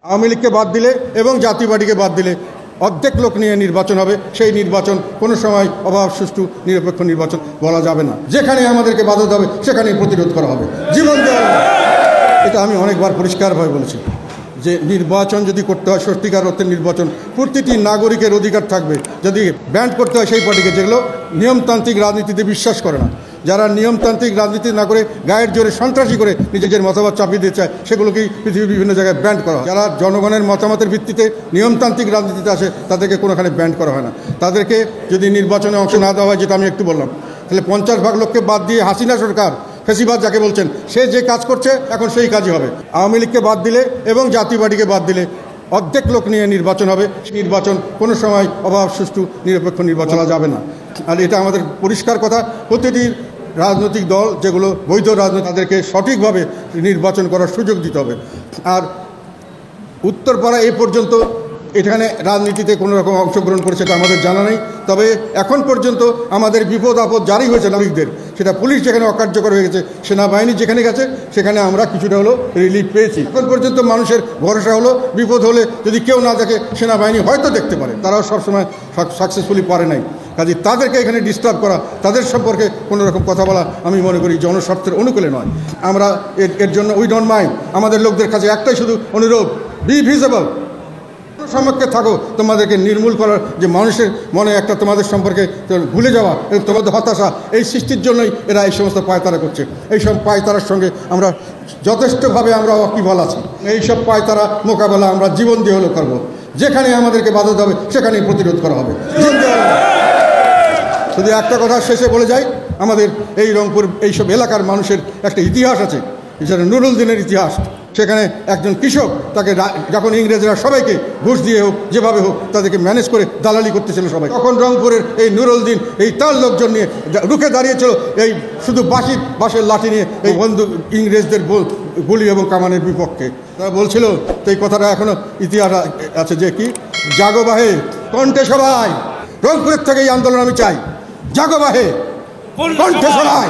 আওয়ামী লীগকে বাদ দিলে এবং জাতীয় পার্টিকে বাদ দিলে অর্ধেক লোক নিয়ে নির্বাচন হবে। সেই নির্বাচন কোনো সময় অবাধ সুষ্ঠু নিরপেক্ষ নির্বাচন বলা যাবে না। যেখানে আমাদেরকে বাধা হবে সেখানেই প্রতিরোধ করা হবে, জীবন দেওয়া হবে। এটা আমি অনেকবার পরিষ্কারভাবে বলেছি যে নির্বাচন যদি করতে হয় সত্যিকার অর্থে নির্বাচন প্রতিটি নাগরিকের অধিকার থাকবে। যদি ব্যান্ড করতে হয় সেই পার্টিকে যেগুলো নিয়মতান্ত্রিক রাজনীতিতে বিশ্বাস করে না, যারা নিয়মতান্ত্রিক রাজনীতি না করে গায়ের জোরে সন্ত্রাসী করে নিজেদের মতামত চাপিয়ে দিতে চায়, সেগুলোকেই পৃথিবীর বিভিন্ন জায়গায় ব্যান্ড করা হয়। যারা জনগণের মতামতের ভিত্তিতে নিয়মতান্ত্রিক রাজনীতিতে আসে তাদেরকে কোনোখানে ব্যান্ড করা হয় না। তাদেরকে যদি নির্বাচনে অংশ না দেওয়া হয়, যেটা আমি একটু বললাম, তাহলে 50 ভাগ লোককে বাদ দিয়ে হাসিনা সরকার, ফেসিবাদ যাকে বলছেন, সে যে কাজ করছে এখন সেই কাজই হবে। আওয়ামী লীগকে বাদ দিলে এবং জাতীয় পার্টিকে বাদ দিলে অর্ধেক লোক নিয়ে নির্বাচন হবে। নির্বাচন কোনো সময় অবাধ সুষ্ঠু নিরপেক্ষ নির্বাচন যাবে না। আর এটা আমাদের পরিষ্কার কথা। প্রতিটি রাজনৈতিক দল যেগুলো বৈধ রাজনীতি, তাদেরকে সঠিকভাবে নির্বাচন করার সুযোগ দিতে হবে। আর উত্তরপাড়া এই পর্যন্ত এখানে রাজনীতিতে কোনো রকম অংশগ্রহণ করেছে এটা আমাদের জানা নেই। তবে এখন পর্যন্ত আমাদের বিপদ আপদ জারি হয়েছে নাগরিকদের, সেটা পুলিশ যেখানে অকার্যকর হয়ে গেছে, সেনাবাহিনী যেখানে গেছে সেখানে আমরা কিছুটা হলো রিলিফ পেয়েছি। এখন পর্যন্ত মানুষের ভরসা হলো বিপদ হলে যদি কেউ না দেখে সেনাবাহিনী হয়তো দেখতে পারে, তারাও সবসময় সাকসেসফুলি পারে নাই। কাজে তাদেরকে এখানে ডিস্টার্ব করা, তাদের সম্পর্কে কোনো রকম কথা বলা আমি মনে করি জনস্বার্থের অনুকূলে নয়। আমরা এর জন্য উই ডোন্ট মাইন্ড। আমাদের লোকদের কাছে একটাই শুধু অনুরোধ, বি ভিজিবল, সম্পর্কে থাকো। তোমাদেরকে নির্মূল করার যে মানুষের মনে একটা তোমাদের সম্পর্কে ভুলে যাওয়া এবং তোমাদের হতাশা, এই সৃষ্টির জন্যই এরা এই সমস্ত পায়তারা করছে। এইসব পায়তারার সঙ্গে আমরা যথেষ্টভাবে আমরা ওয়াকিবহাল আছি। এইসব পায়তারা মোকাবেলা আমরা জীবন দিয়ে হলেও করবো। যেখানে আমাদেরকে বাধা হবে সেখানেই প্রতিরোধ করা হবে। শুধু একটা কথা শেষে বলে যাই, আমাদের এই রংপুর এইসব এলাকার মানুষের একটা ইতিহাস আছে, যেটা নুরুল দিনের ইতিহাস। সেখানে একজন কৃষক, তাকে যখন ইংরেজরা সবাইকে ঘুষ দিয়ে হোক যেভাবে হোক তাদেরকে ম্যানেজ করে দালালি করতেছিল সবাই, তখন রংপুরের এই নুরুল দিন এই তার লোকজন নিয়ে রুখে দাঁড়িয়েছিল এই শুধু বাঁশের লাঠি নিয়ে, এই বন্দুক ইংরেজদের গুলি এবং কামানের বিপক্ষে। তারা বলছিল, তো এই কথাটা এখনো ইতিহাস আছে যে কি, জাগো বাহে কণ্ঠে সবাই, রংপুরের থেকে এই আন্দোলন আমি চাই, জাগো বাহে কণ্ঠে সবাই।